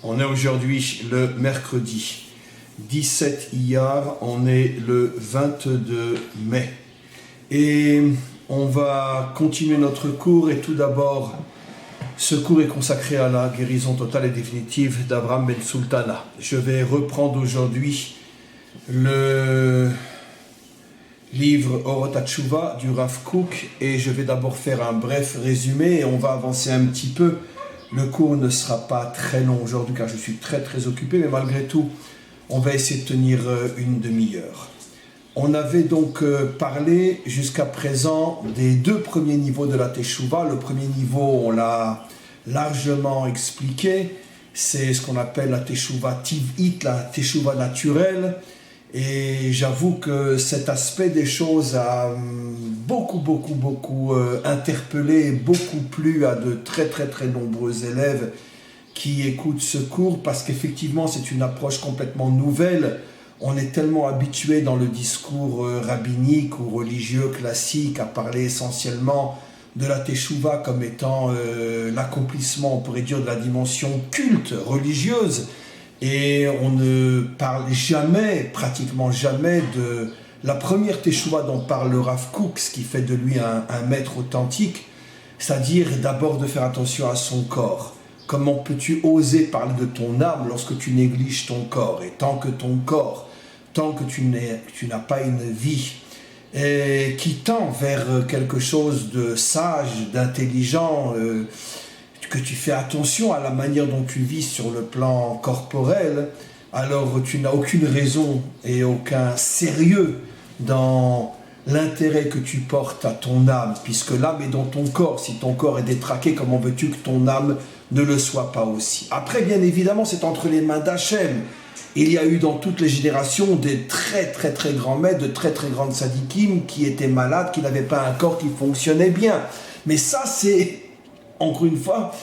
On est aujourd'hui le mercredi 17 Iyar, on est le 22 mai. Et on va continuer notre cours et tout d'abord, ce cours est consacré à la guérison totale et définitive d'Abraham Ben Sultana. Je vais reprendre aujourd'hui le livre Orot HaTshuva du Rav Kook et je vais d'abord faire un bref résumé et on va avancer un petit peu. Le cours ne sera pas très long aujourd'hui car je suis très occupé, mais malgré tout, on va essayer de tenir une demi-heure. On avait donc parlé jusqu'à présent des deux premiers niveaux de la Teshuvah. Le premier niveau, on l'a largement expliqué, c'est ce qu'on appelle la Teshuvah Tiv'it, la Teshuvah naturelle. Et j'avoue que cet aspect des choses a beaucoup interpellé et beaucoup plu à de très nombreux élèves qui écoutent ce cours parce qu'effectivement c'est une approche complètement nouvelle. On est tellement habitué dans le discours rabbinique ou religieux classique à parler essentiellement de la Teshuvah comme étant l'accomplissement, on pourrait dire, de la dimension culte, religieuse. Et on ne parle jamais, pratiquement jamais, de la première Teshuvah dont parle le Rav Kook, ce qui fait de lui un maître authentique, c'est-à-dire d'abord de faire attention à son corps. Comment peux-tu oser parler de ton âme lorsque tu négliges ton corps? Et tant que ton corps, tant que tu n'as pas une vie qui tend vers quelque chose de sage, d'intelligent, que tu fais attention à la manière dont tu vis sur le plan corporel, alors tu n'as aucune raison et aucun sérieux dans l'intérêt que tu portes à ton âme, puisque l'âme est dans ton corps. Si ton corps est détraqué, comment veux-tu que ton âme ne le soit pas aussi? Après, bien évidemment, c'est entre les mains d'Hachem. Il y a eu dans toutes les générations des très grands maîtres, de très grandes sadikim qui étaient malades, qui n'avaient pas un corps qui fonctionnait bien. Mais ça, c'est, encore une fois,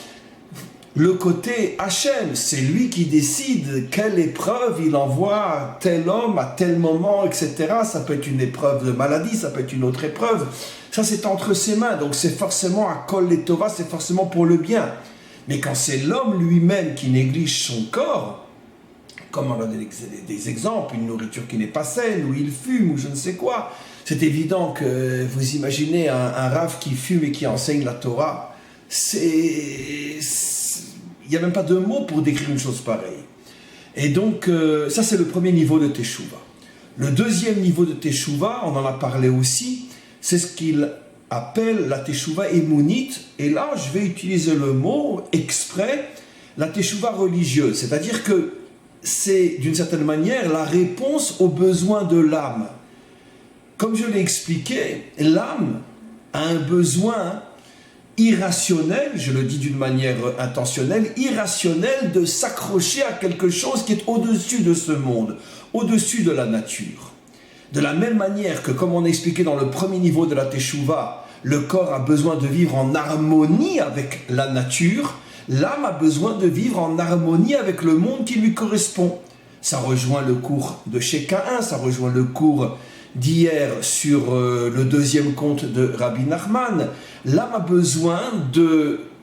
le côté Hachem. C'est lui qui décide quelle épreuve il envoie à tel homme, à tel moment, etc. Ça peut être une épreuve de maladie, ça peut être une autre épreuve. Ça, c'est entre ses mains. Donc, c'est forcément à Kol Letova, c'est forcément pour le bien. Mais quand c'est l'homme lui-même qui néglige son corps, comme on a des exemples, une nourriture qui n'est pas saine, ou il fume, ou je ne sais quoi, c'est évident que vous imaginez un rave qui fume et qui enseigne la Torah, il n'y a même pas de mots pour décrire une chose pareille. Et donc, ça c'est le premier niveau de Teshuvah. Le deuxième niveau de Teshuvah, on en a parlé aussi, c'est ce qu'il appelle la Teshuvah émounite, et là je vais utiliser le mot exprès, la Teshuvah religieuse, c'est-à-dire que c'est d'une certaine manière la réponse aux besoins de l'âme. Comme je l'ai expliqué, l'âme a un besoin irrationnel, je le dis d'une manière intentionnelle, irrationnel de s'accrocher à quelque chose qui est au-dessus de ce monde, au-dessus de la nature. De la même manière que, comme on a expliqué dans le premier niveau de la Teshuvah, le corps a besoin de vivre en harmonie avec la nature, l'âme a besoin de vivre en harmonie avec le monde qui lui correspond. Ça rejoint le cours de Sheka 1, ça rejoint le cours d'hier sur le deuxième conte de Rabbi Nachman. L'âme a besoin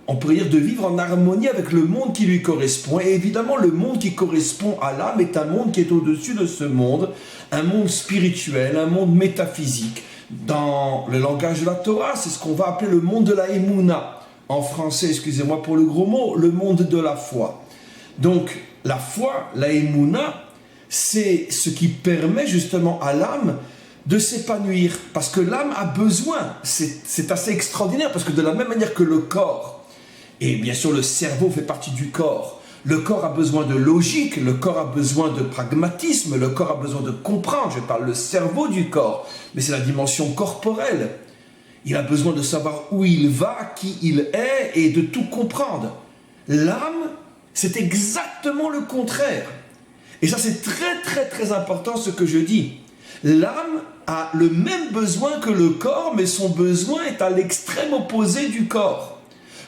on pourrait dire, de vivre en harmonie avec le monde qui lui correspond. Et évidemment, le monde qui correspond à l'âme est un monde qui est au-dessus de ce monde, un monde spirituel, un monde métaphysique. Dans le langage de la Torah, c'est ce qu'on va appeler le monde de la Emouna. En français, excusez-moi pour le gros mot, le monde de la foi. Donc, la foi, la Emouna, c'est ce qui permet justement à l'âme de s'épanouir. Parce que l'âme a besoin, c'est assez extraordinaire, parce que de la même manière que le corps, et bien sûr le cerveau fait partie du corps, le corps a besoin de logique, le corps a besoin de pragmatisme, le corps a besoin de comprendre, je parle le cerveau du corps, mais c'est la dimension corporelle. Il a besoin de savoir où il va, qui il est et de tout comprendre. L'âme, c'est exactement le contraire. Et ça, c'est très important ce que je dis. L'âme a le même besoin que le corps, mais son besoin est à l'extrême opposé du corps.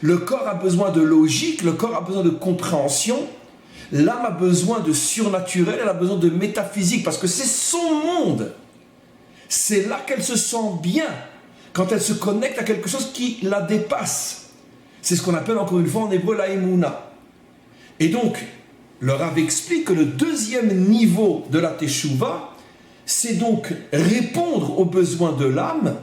Le corps a besoin de logique, le corps a besoin de compréhension. L'âme a besoin de surnaturel, elle a besoin de métaphysique, parce que c'est son monde. C'est là qu'elle se sent bien, quand elle se connecte à quelque chose qui la dépasse. C'est ce qu'on appelle encore une fois en hébreu la Emouna. Et donc, Le Rav explique que le deuxième niveau de la Teshuvah, c'est donc répondre aux besoins de l'âme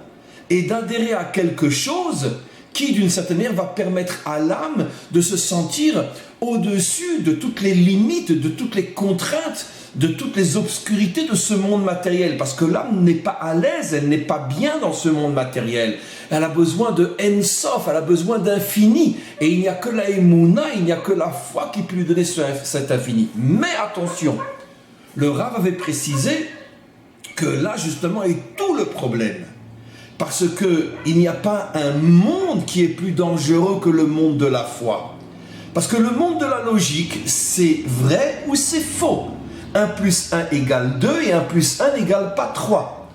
et d'adhérer à quelque chose qui, d'une certaine manière, va permettre à l'âme de se sentir au-dessus de toutes les limites, de toutes les contraintes, de toutes les obscurités de ce monde matériel. Parce que l'âme n'est pas à l'aise, elle n'est pas bien dans ce monde matériel. Elle a besoin de En-Sof, elle a besoin d'infini. Et il n'y a que la Emouna, il n'y a que la foi qui peut lui donner cet infini. Mais attention, le Rav avait précisé que là, justement, est tout le problème. Parce qu'il n'y a pas un monde qui est plus dangereux que le monde de la foi. Parce que le monde de la logique, c'est vrai ou c'est faux. 1 plus 1 égale 2 et 1 plus 1 n'égale pas 3.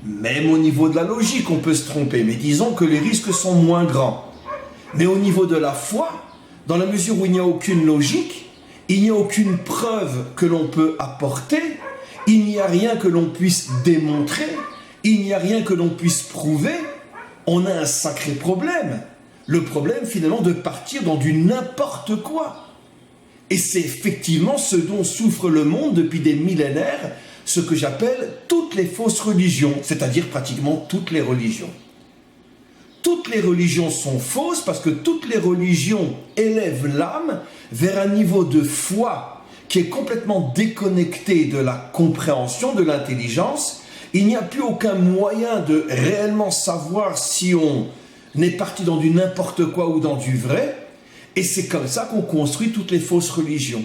Même au niveau de la logique, on peut se tromper, mais disons que les risques sont moins grands. Mais au niveau de la foi, dans la mesure où il n'y a aucune logique, il n'y a aucune preuve que l'on peut apporter, il n'y a rien que l'on puisse démontrer, il n'y a rien que l'on puisse prouver, on a un sacré problème. Le problème, finalement, de partir dans du n'importe quoi. Et c'est effectivement ce dont souffre le monde depuis des millénaires, ce que j'appelle toutes les fausses religions, c'est-à-dire pratiquement toutes les religions. Toutes les religions sont fausses parce que toutes les religions élèvent l'âme vers un niveau de foi qui est complètement déconnecté de la compréhension, de l'intelligence. Il n'y a plus aucun moyen de réellement savoir si on est parti dans du n'importe quoi ou dans du vrai. Et c'est comme ça qu'on construit toutes les fausses religions.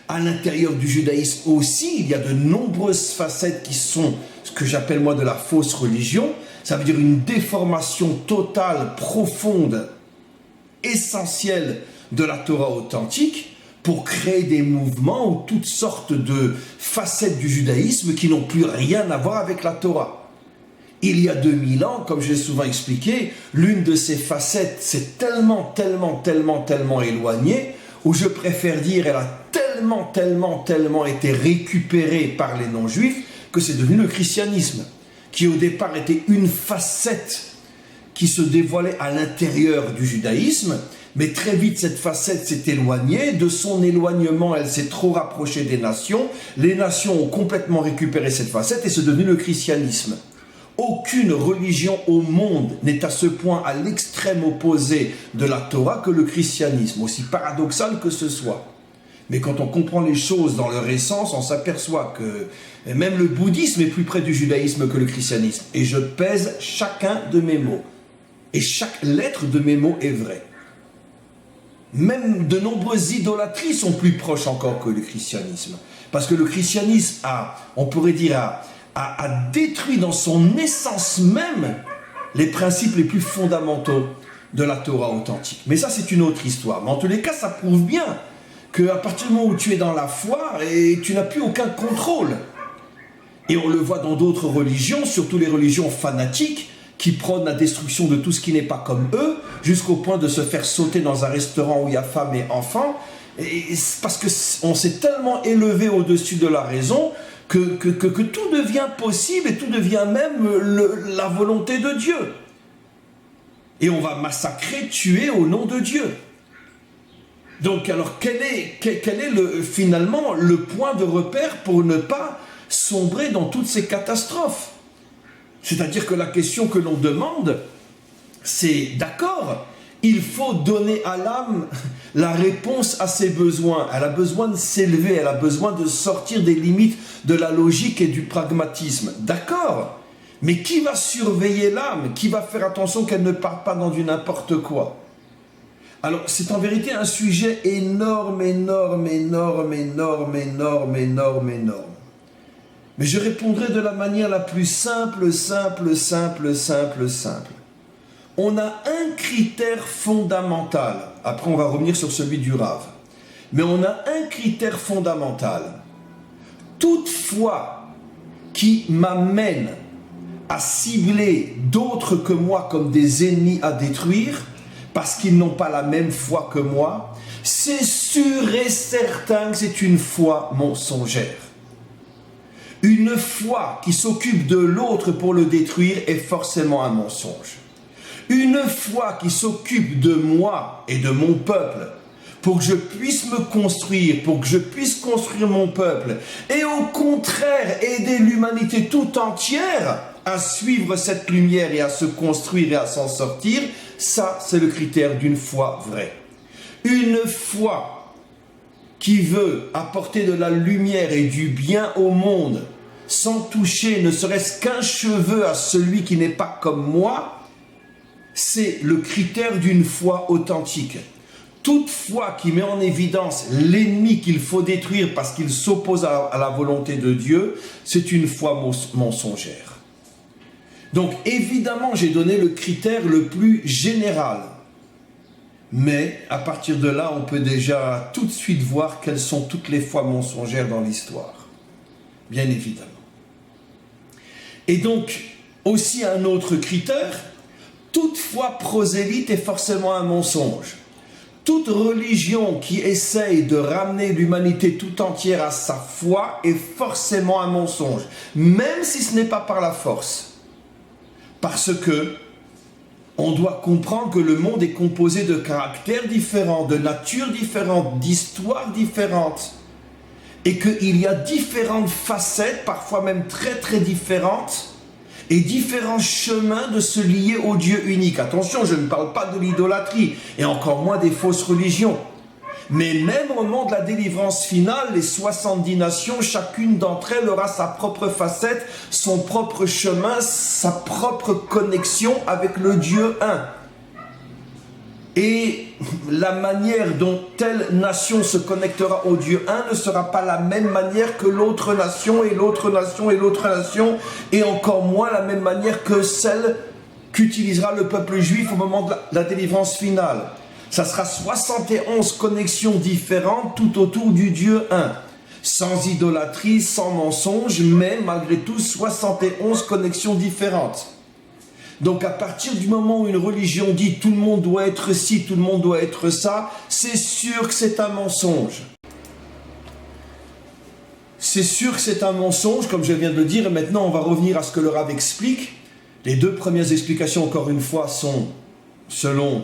À l'intérieur du judaïsme aussi, il y a de nombreuses facettes qui sont ce que j'appelle moi de la fausse religion. Ça veut dire une déformation totale, profonde, essentielle de la Torah authentique pour créer des mouvements ou toutes sortes de facettes du judaïsme qui n'ont plus rien à voir avec la Torah. Il y a 2000 ans, comme j'ai souvent expliqué, l'une de ces facettes s'est tellement éloignée, où je préfère dire elle a tellement été récupérée par les non-juifs, que c'est devenu le christianisme, qui au départ était une facette qui se dévoilait à l'intérieur du judaïsme, mais très vite cette facette s'est éloignée, de son éloignement elle s'est trop rapprochée des nations, les nations ont complètement récupéré cette facette et c'est devenu le christianisme. Aucune religion au monde n'est à ce point à l'extrême opposé de la Torah que le christianisme, aussi paradoxal que ce soit. Mais quand on comprend les choses dans leur essence, on s'aperçoit que même le bouddhisme est plus près du judaïsme que le christianisme. Et je pèse chacun de mes mots. Et chaque lettre de mes mots est vraie. Même de nombreuses idolâtries sont plus proches encore que le christianisme. Parce que le christianisme on pourrait dire, a détruit dans son essence même les principes les plus fondamentaux de la Torah authentique. Mais ça, c'est une autre histoire. Mais en tous les cas, ça prouve bien qu'à partir du moment où tu es dans la foi, tu n'as plus aucun contrôle. Et on le voit dans d'autres religions, surtout les religions fanatiques, qui prônent la destruction de tout ce qui n'est pas comme eux, jusqu'au point de se faire sauter dans un restaurant où il y a femmes et enfants, parce qu'on s'est tellement élevé au-dessus de la raison que tout devient possible et tout devient même la volonté de Dieu. Et on va massacrer, tuer au nom de Dieu. Donc alors quel est finalement le point de repère pour ne pas sombrer dans toutes ces catastrophes? C'est-à-dire que la question que l'on demande, c'est d'accord, il faut donner à l'âme la réponse à ses besoins. Elle a besoin de s'élever, elle a besoin de sortir des limites de la logique et du pragmatisme. D'accord, mais qui va surveiller l'âme? Qui va faire attention qu'elle ne parte pas dans du n'importe quoi? Alors, c'est en vérité un sujet énorme. Mais je répondrai de la manière la plus simple. On a un critère fondamental. Après, on va revenir sur celui du Rav. Mais on a un critère fondamental. Toute foi qui m'amène à cibler d'autres que moi comme des ennemis à détruire, parce qu'ils n'ont pas la même foi que moi, c'est sûr et certain que c'est une foi mensongère. Une foi qui s'occupe de l'autre pour le détruire est forcément un mensonge. Une foi qui s'occupe de moi et de mon peuple pour que je puisse me construire, pour que je puisse construire mon peuple, et au contraire aider l'humanité tout entière à suivre cette lumière et à se construire et à s'en sortir, ça c'est le critère d'une foi vraie. Une foi qui veut apporter de la lumière et du bien au monde, sans toucher ne serait-ce qu'un cheveu à celui qui n'est pas comme moi, c'est le critère d'une foi authentique. Toute foi qui met en évidence l'ennemi qu'il faut détruire parce qu'il s'oppose à la volonté de Dieu, c'est une foi mensongère. Donc évidemment, j'ai donné le critère le plus général. Mais à partir de là, on peut déjà tout de suite voir quelles sont toutes les foi mensongères dans l'histoire. Bien évidemment. Et donc, aussi un autre critère, toute foi prosélyte est forcément un mensonge. Toute religion qui essaye de ramener l'humanité tout entière à sa foi est forcément un mensonge, même si ce n'est pas par la force. Parce que on doit comprendre que le monde est composé de caractères différents, de natures différentes, d'histoires différentes, et qu'il y a différentes facettes, parfois même très très différentes, et différents chemins de se lier au Dieu unique. Attention, je ne parle pas de l'idolâtrie, et encore moins des fausses religions. Mais même au moment de la délivrance finale, les 70 nations, chacune d'entre elles aura sa propre facette, son propre chemin, sa propre connexion avec le Dieu un. Et la manière dont telle nation se connectera au Dieu un ne sera pas la même manière que l'autre nation et l'autre nation et l'autre nation, et encore moins la même manière que celle qu'utilisera le peuple juif au moment de la délivrance finale. Ça sera 71 connexions différentes tout autour du Dieu un. Sans idolâtrie, sans mensonge, mais malgré tout 71 connexions différentes. Donc à partir du moment où une religion dit tout le monde doit être ci, tout le monde doit être ça, c'est sûr que c'est un mensonge. C'est sûr que c'est un mensonge, comme je viens de le dire, et maintenant on va revenir à ce que le Rav explique. Les deux premières explications, encore une fois, sont selon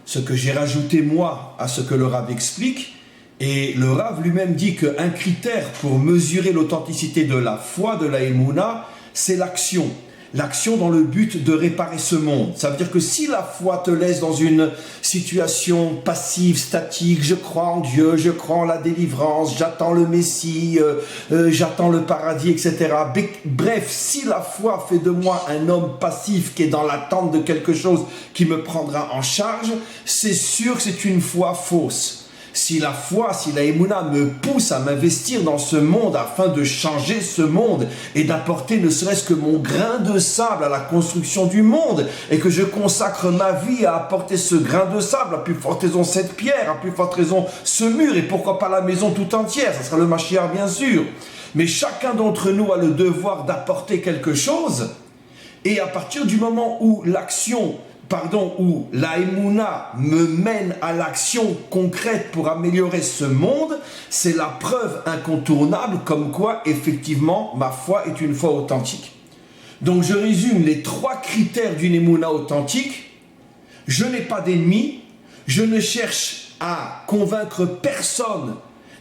ce que j'ai rajouté moi à ce que le Rav explique. Et le Rav lui-même dit qu'un critère pour mesurer l'authenticité de la foi, de la Emouna, c'est l'action. L'action dans le but de réparer ce monde. Ça veut dire que si la foi te laisse dans une situation passive, statique, je crois en Dieu, je crois en la délivrance, j'attends le Messie, j'attends le paradis, etc. Bref, si la foi fait de moi un homme passif qui est dans l'attente de quelque chose qui me prendra en charge, c'est sûr que c'est une foi fausse. Si la foi, si la Emouna me pousse à m'investir dans ce monde afin de changer ce monde et d'apporter ne serait-ce que mon grain de sable à la construction du monde et que je consacre ma vie à apporter ce grain de sable, à plus forte raison cette pierre, à plus forte raison ce mur et pourquoi pas la maison tout entière, ça sera le Mashiach bien sûr. Mais chacun d'entre nous a le devoir d'apporter quelque chose et à partir du moment où où la Emouna me mène à l'action concrète pour améliorer ce monde, c'est la preuve incontournable comme quoi, effectivement, ma foi est une foi authentique. Donc je résume les 3 critères d'une Emouna authentique. Je n'ai pas d'ennemi, je ne cherche à convaincre personne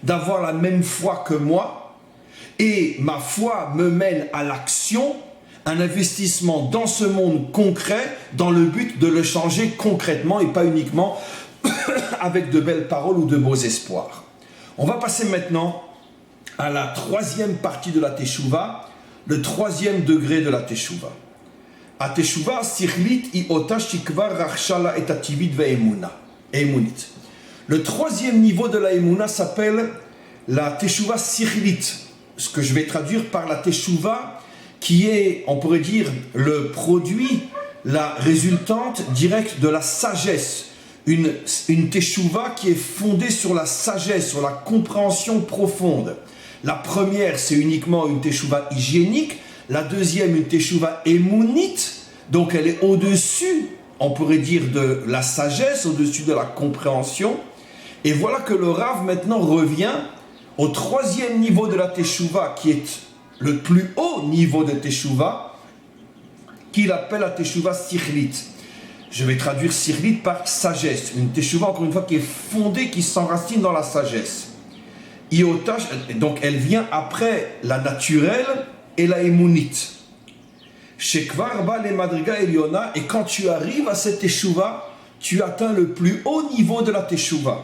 d'avoir la même foi que moi, et ma foi me mène à l'action, un investissement dans ce monde concret dans le but de le changer concrètement et pas uniquement avec de belles paroles ou de beaux espoirs. On va passer maintenant à la 3e partie de la Teshuvah, le 3e degré de la Teshuvah. A Teshuvah sichlit i ota shikvar rachshala et ativit ve'emuna. Emunit. Le 3e niveau de la Emouna s'appelle la Teshuvah sichlit, ce que je vais traduire par la Teshuvah qui est, on pourrait dire, le produit, la résultante directe de la sagesse. Une teshuva qui est fondée sur la sagesse, sur la compréhension profonde. La première, c'est uniquement une teshuva hygiénique. La deuxième, une teshuva émounite. Donc elle est au-dessus, on pourrait dire, de la sagesse, au-dessus de la compréhension. Et voilà que le Rav maintenant revient au 3e niveau de la teshuva, qui est le plus haut niveau de Teshuvah, qu'il appelle la Teshuvah Sichlit. Je vais traduire sirlit par sagesse. Une teshuva, encore une fois, qui est fondée, qui s'enracine dans la sagesse. Iotash, donc elle vient après la naturelle et la émounite. Shekvar ba le madriga eliona, et quand tu arrives à cette teshuva, tu atteins le plus haut niveau de la teshuva.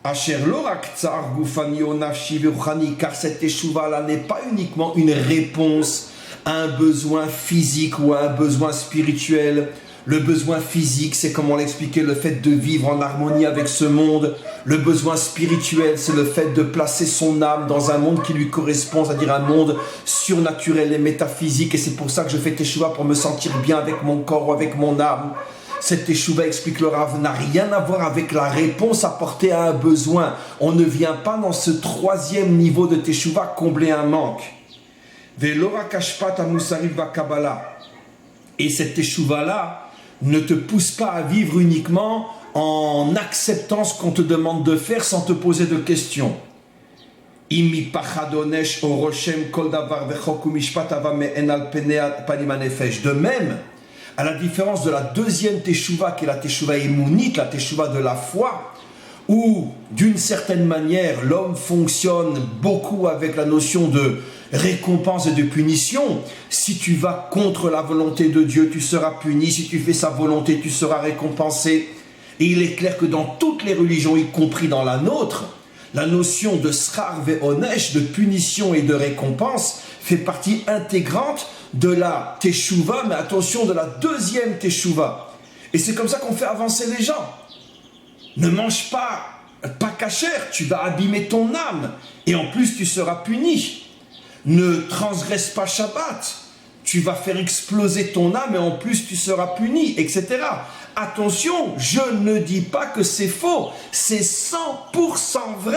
Asher lo rak tsar gufani o nafshi v'ruchani, car cette teshuva-là n'est pas uniquement une réponse à un besoin physique ou à un besoin spirituel. Le besoin physique, c'est comme on l'expliquait, le fait de vivre en harmonie avec ce monde. Le besoin spirituel, c'est le fait de placer son âme dans un monde qui lui correspond, c'est-à-dire un monde surnaturel et métaphysique. Et c'est pour ça que je fais teshuva, pour me sentir bien avec mon corps ou avec mon âme. Cette teshuva, explique le Rav, n'a rien à voir avec la réponse apportée à un besoin. On ne vient pas dans ce troisième niveau de teshuva combler un manque. Velora kashpat amusarif va kabbalah. Et cette teshuva-là ne te pousse pas à vivre uniquement en acceptant ce qu'on te demande de faire sans te poser de questions. De même, à la différence de la deuxième teshuva, qui est la teshuva émounite, la teshuva de la foi, où d'une certaine manière l'homme fonctionne beaucoup avec la notion de récompense et de punition. Si tu vas contre la volonté de Dieu, tu seras puni. Si tu fais sa volonté, tu seras récompensé. Et il est clair que dans toutes les religions, y compris dans la nôtre, la notion de schar ve'onesh, de punition et de récompense, fait partie intégrante de la teshuva, mais attention, de la deuxième teshuva. Et c'est comme ça qu'on fait avancer les gens. Ne mange pas cachère, tu vas abîmer ton âme. Et en plus, tu seras puni. Ne transgresse pas Shabbat, tu vas faire exploser ton âme et en plus tu seras puni, etc. Attention, je ne dis pas que c'est faux, c'est 100% vrai.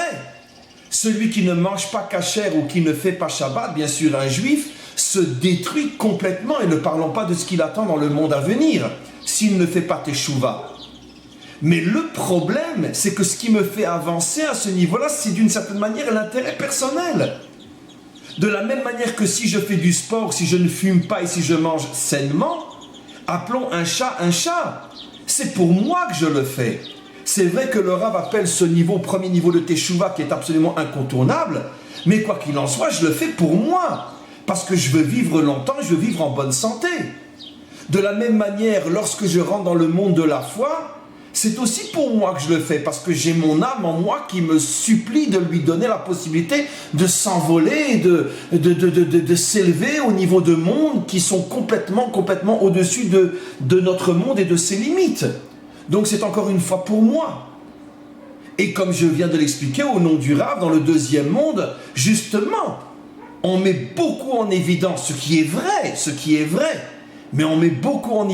Celui qui ne mange pas cachère ou qui ne fait pas Shabbat, bien sûr un juif, se détruit complètement, et ne parlons pas de ce qu'il attend dans le monde à venir, s'il ne fait pas teshuva. Mais le problème, c'est que ce qui me fait avancer à ce niveau-là, c'est d'une certaine manière l'intérêt personnel. De la même manière que si je fais du sport, si je ne fume pas et si je mange sainement, appelons un chat un chat. C'est pour moi que je le fais. C'est vrai que le Rav appelle ce niveau, premier niveau de teshuva, qui est absolument incontournable, mais quoi qu'il en soit, je le fais pour moi. Parce que je veux vivre longtemps, je veux vivre en bonne santé. De la même manière, lorsque je rentre dans le monde de la foi, c'est aussi pour moi que je le fais, parce que j'ai mon âme en moi qui me supplie de lui donner la possibilité de s'envoler, de s'élever au niveau de mondes qui sont complètement au-dessus de notre monde et de ses limites. Donc c'est encore une fois pour moi. Et comme je viens de l'expliquer au nom du Rav, dans le deuxième monde, justement, on met beaucoup en évidence ce qui est vrai, mais on met beaucoup en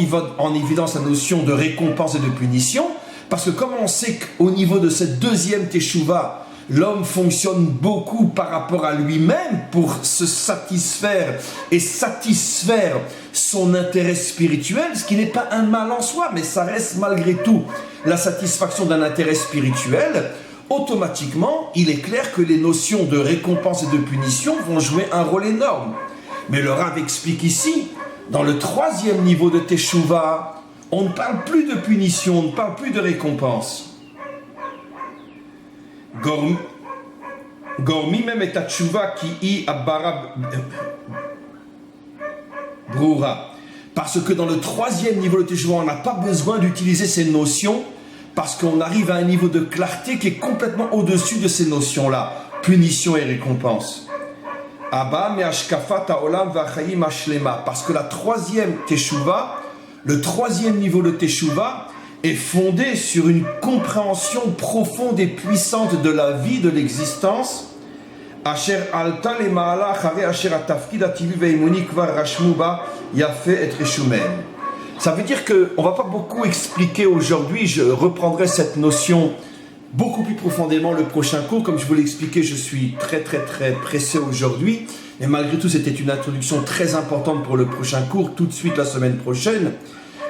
évidence la notion de récompense et de punition, parce que comme on sait qu'au niveau de cette deuxième teshuva, l'homme fonctionne beaucoup par rapport à lui-même pour se satisfaire et satisfaire son intérêt spirituel, ce qui n'est pas un mal en soi, mais ça reste malgré tout la satisfaction d'un intérêt spirituel. Automatiquement, il est clair que les notions de récompense et de punition vont jouer un rôle énorme. Mais le Rav explique ici, dans le troisième niveau de teshuva, on ne parle plus de punition, on ne parle plus de récompense. Gormi même est teshuva qui y abara brura. Parce que dans le troisième niveau de teshuva, on n'a pas besoin d'utiliser ces notions, parce qu'on arrive à un niveau de clarté qui est complètement au-dessus de ces notions-là, punition et récompense. Parce que la troisième teshuva, le troisième niveau de teshuva, est fondé sur une compréhension profonde et puissante de la vie, de l'existence. Ça veut dire qu'on ne va pas beaucoup expliquer aujourd'hui, je reprendrai cette notion beaucoup plus profondément le prochain cours. Comme je vous l'ai expliqué, je suis très pressé aujourd'hui, et malgré tout c'était une introduction très importante pour le prochain cours, tout de suite la semaine prochaine.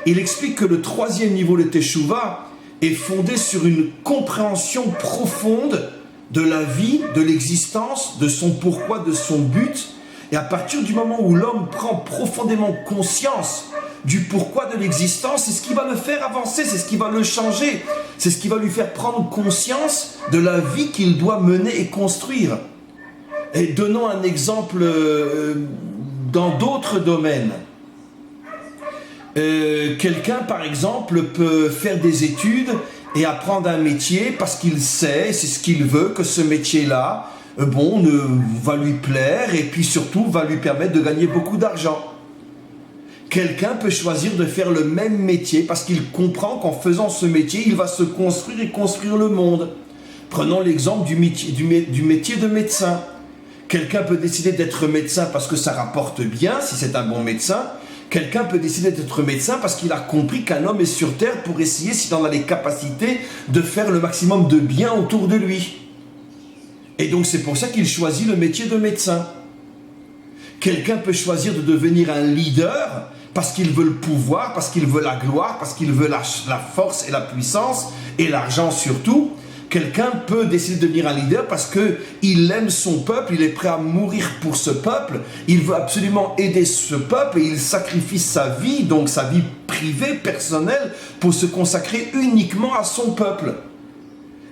Il explique que le troisième niveau de teshuva est fondé sur une compréhension profonde de la vie, de l'existence, de son pourquoi, de son but. Et à partir du moment où l'homme prend profondément conscience du pourquoi de l'existence, c'est ce qui va le faire avancer, c'est ce qui va le changer, c'est ce qui va lui faire prendre conscience de la vie qu'il doit mener et construire. Et donnons un exemple dans d'autres domaines. Quelqu'un, par exemple, peut faire des études et apprendre un métier parce qu'il sait, c'est ce qu'il veut, que ce métier-là, va lui plaire et puis surtout va lui permettre de gagner beaucoup d'argent. Quelqu'un peut choisir de faire le même métier parce qu'il comprend qu'en faisant ce métier, il va se construire et construire le monde. Prenons l'exemple du métier de médecin. Quelqu'un peut décider d'être médecin parce que ça rapporte bien, si c'est un bon médecin. Quelqu'un peut décider d'être médecin parce qu'il a compris qu'un homme est sur terre pour essayer, s'il en a les capacités, de faire le maximum de bien autour de lui. Et donc c'est pour ça qu'il choisit le métier de médecin. Quelqu'un peut choisir de devenir un leader parce qu'il veut le pouvoir, parce qu'il veut la gloire, parce qu'il veut la force et la puissance et l'argent surtout. Quelqu'un peut décider de devenir un leader parce qu'il aime son peuple, il est prêt à mourir pour ce peuple, il veut absolument aider ce peuple et il sacrifie sa vie, donc sa vie privée, personnelle, pour se consacrer uniquement à son peuple.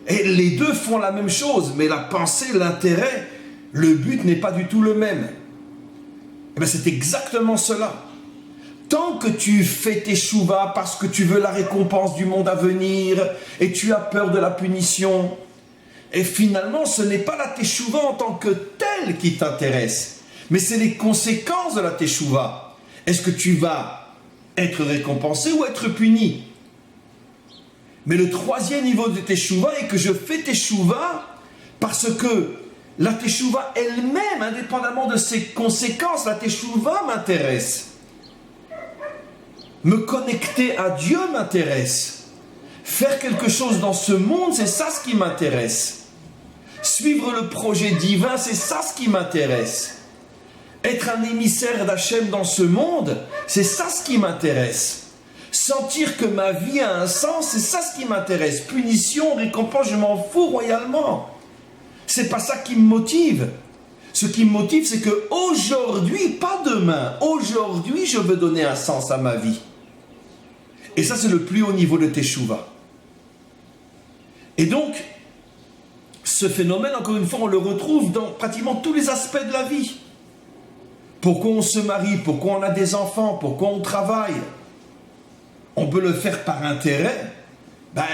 Et les deux font la même chose, mais la pensée, l'intérêt, le but n'est pas du tout le même. Et bien c'est exactement cela. Tant que tu fais tes chouvas parce que tu veux la récompense du monde à venir et tu as peur de la punition, et finalement ce n'est pas la teshuva en tant que telle qui t'intéresse, mais c'est les conséquences de la teshuva. Est-ce que tu vas être récompensé ou être puni? Mais le troisième niveau de teshuva est que je fais teshuva parce que la teshuva elle-même, indépendamment de ses conséquences, la teshuva m'intéresse. Me connecter à Dieu m'intéresse. Faire quelque chose dans ce monde, c'est ça ce qui m'intéresse. Suivre le projet divin, c'est ça ce qui m'intéresse. Être un émissaire d'Hachem dans ce monde, c'est ça ce qui m'intéresse. Sentir que ma vie a un sens, c'est ça ce qui m'intéresse. Punition, récompense, je m'en fous royalement. C'est pas ça qui me motive. Ce qui me motive, c'est que aujourd'hui, pas demain, aujourd'hui, je veux donner un sens à ma vie. Et ça, c'est le plus haut niveau de teshuva. Et donc, ce phénomène, encore une fois, on le retrouve dans pratiquement tous les aspects de la vie. Pourquoi on se marie, pourquoi on a des enfants, pourquoi on travaille. On peut le faire par intérêt.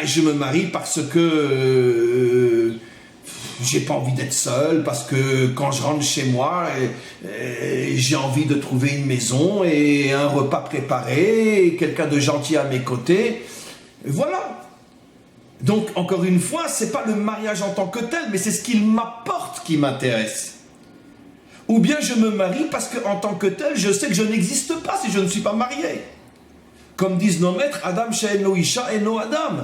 Je me marie parce que j'ai pas envie d'être seul, parce que quand je rentre chez moi, j'ai envie de trouver une maison et un repas préparé, et quelqu'un de gentil à mes côtés. Voilà. Donc, encore une fois, c'est pas le mariage en tant que tel, mais c'est ce qu'il m'apporte qui m'intéresse. Ou bien je me marie parce qu'en tant que tel, je sais que je n'existe pas si je ne suis pas marié. Comme disent nos maîtres, Adam she'eno isha eno Adam.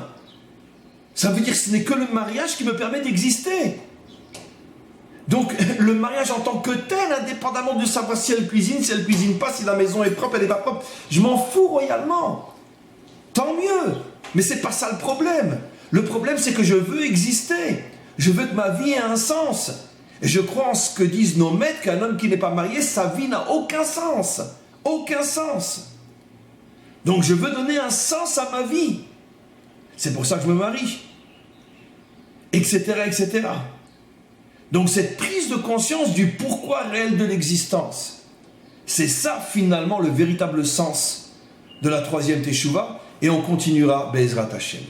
Ça veut dire que ce n'est que le mariage qui me permet d'exister. Donc, le mariage en tant que tel, indépendamment de savoir si elle cuisine pas, si la maison est propre, elle n'est pas propre, je m'en fous royalement. Tant mieux. Mais c'est pas ça le problème. Le problème, c'est que je veux exister. Je veux que ma vie ait un sens. Et je crois en ce que disent nos maîtres, qu'un homme qui n'est pas marié, sa vie n'a aucun sens. Aucun sens. Donc, je veux donner un sens à ma vie. C'est pour ça que je me marie. Etc., etc. Donc cette prise de conscience du pourquoi réel de l'existence, c'est ça finalement le véritable sens de la troisième teshuva, et on continuera Be'ezrat Hashem.